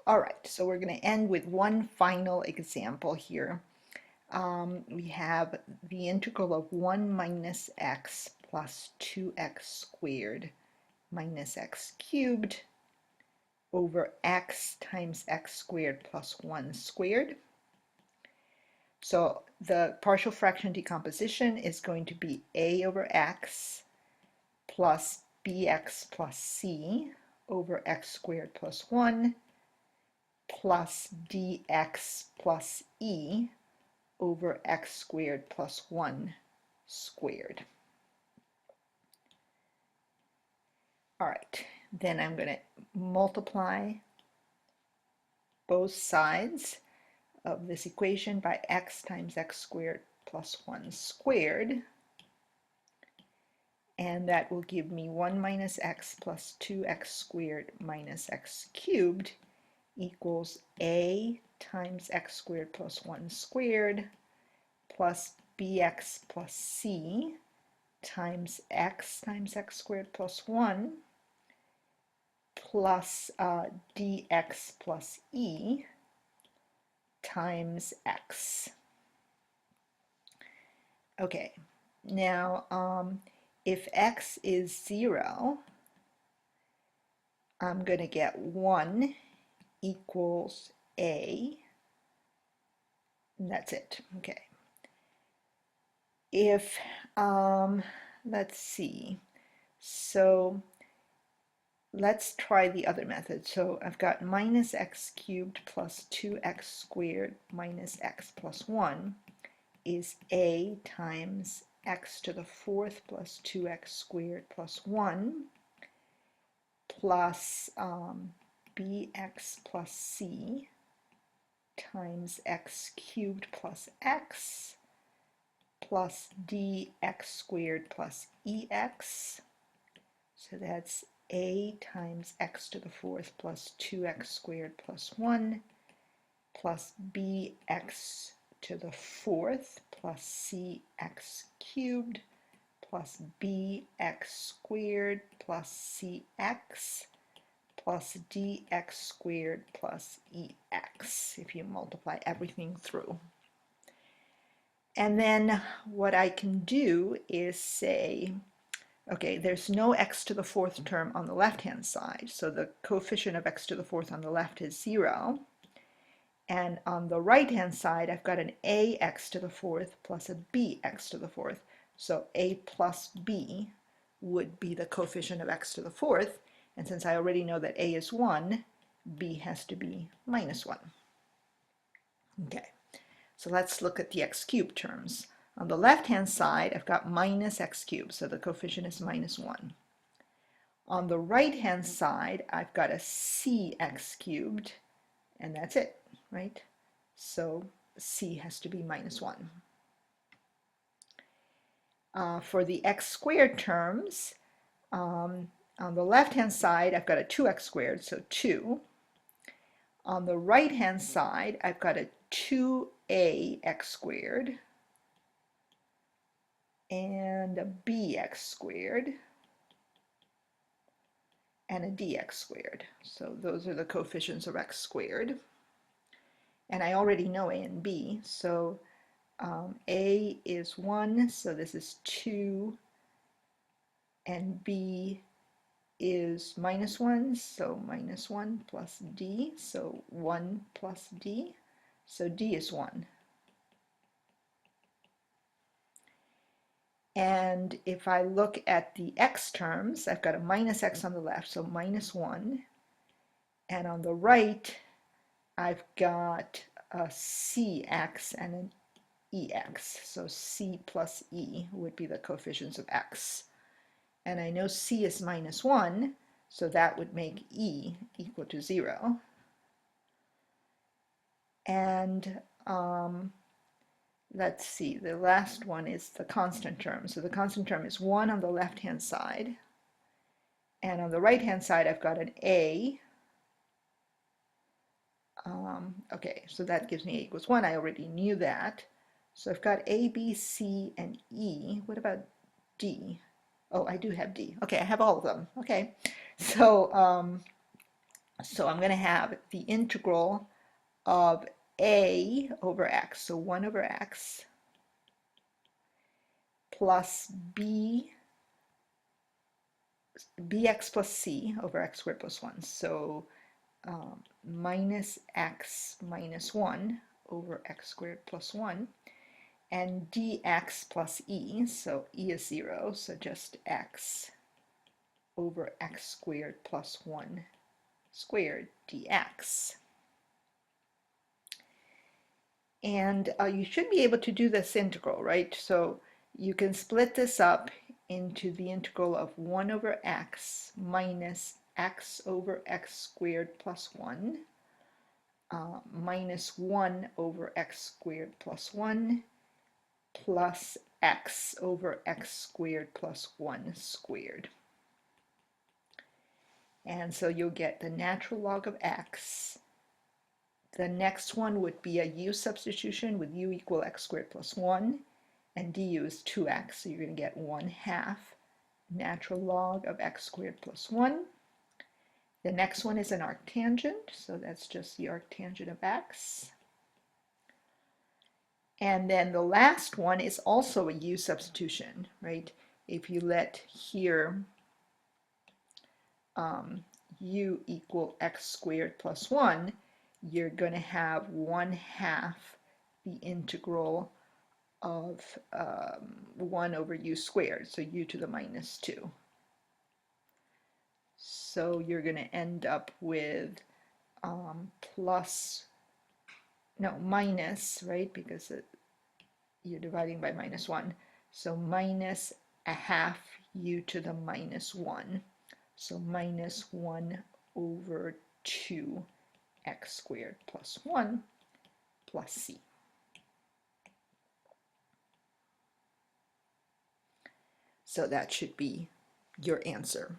All right, so we're going to end with one final example here. We have the integral of 1 minus x plus 2x squared minus x cubed over x times x squared plus 1 squared. So the partial fraction decomposition is going to be a over x plus bx plus c over x squared plus 1 plus dx plus e over x squared plus 1 squared. All right, then I'm going to multiply both sides of this equation by x times x squared plus 1 squared. And that will give me 1 minus x plus 2x squared minus x cubed equals a times x squared plus 1 squared plus bx plus c times x squared plus 1 plus dx plus e times x. Okay, now if x is 0, I'm going to get 1 equals a, and that's it. Okay. If, let's see, so let's try the other method. So I've got minus x cubed plus 2x squared minus x plus 1 is a times x to the 4th plus 2x squared plus 1 plus bx plus c times x cubed plus x plus dx squared plus ex. So that's a times x to the 4th plus 2x squared plus 1 plus bx to the 4th plus cx cubed plus bx squared plus cx plus dx squared plus ex if you multiply everything through. And then what I can do is say, okay, there's no x to the 4th term on the left-hand side, so the coefficient of x to the 4th on the left is 0. And on the right-hand side, I've got an ax to the 4th plus a bx to the 4th. So a plus b would be the coefficient of x to the 4th. And since I already know that a is 1, b has to be minus 1. Okay. So let's look at the x cubed terms. On the left-hand side, I've got minus x cubed, so the coefficient is minus 1. On the right-hand side, I've got a cx cubed, and that's it, right? So c has to be minus 1. For the x squared terms, on the left-hand side, I've got a 2x squared, so 2. On the right-hand side, I've got a 2ax squared and a bx squared and a dx squared. So those are the coefficients of x squared. And I already know a and b, so a is 1, so this is 2, and b is minus 1, so minus 1 plus d, so 1 plus d, so d is 1. And if I look at the x terms, I've got a minus x on the left, so minus 1. And on the right, I've got a cx and an ex. So c plus e would be the coefficients of x. And I know c is minus 1, so that would make e equal to 0. And let's see, the last one is the constant term. So the constant term is 1 on the left-hand side. And on the right-hand side, I've got an a. Okay, so that gives me a equals 1. I already knew that. So I've got a, b, c, and e. What about d? Oh, I do have d. Okay, I have all of them. Okay, so So I'm going to have the integral of a over x, so 1 over x, plus bx plus c over x squared plus 1. So minus x minus 1 over x squared plus 1, and dx plus e, so e is 0, so just x over x squared plus 1 squared dx. And you should be able to do this integral, right? So you can split this up into the integral of 1 over x minus x over x squared plus 1 minus 1 over x squared plus 1 plus x over x squared plus 1 squared. And so you'll get the natural log of x. The next one would be a u substitution with u equal x squared plus 1, and du is 2x, so you're going to get 1/2 natural log of x squared plus 1. The next one is an arctangent, so that's just the arctangent of x. And then the last one is also a u substitution, right? If you let here u equal x squared plus 1, you're going to have 1/2 the integral of 1 over u squared, so u to the minus 2. So you're going to end up with minus, right, because you're dividing by minus 1. So minus 1/2 u to the minus 1. So minus 1 over 2 x squared plus 1 plus c. So that should be your answer.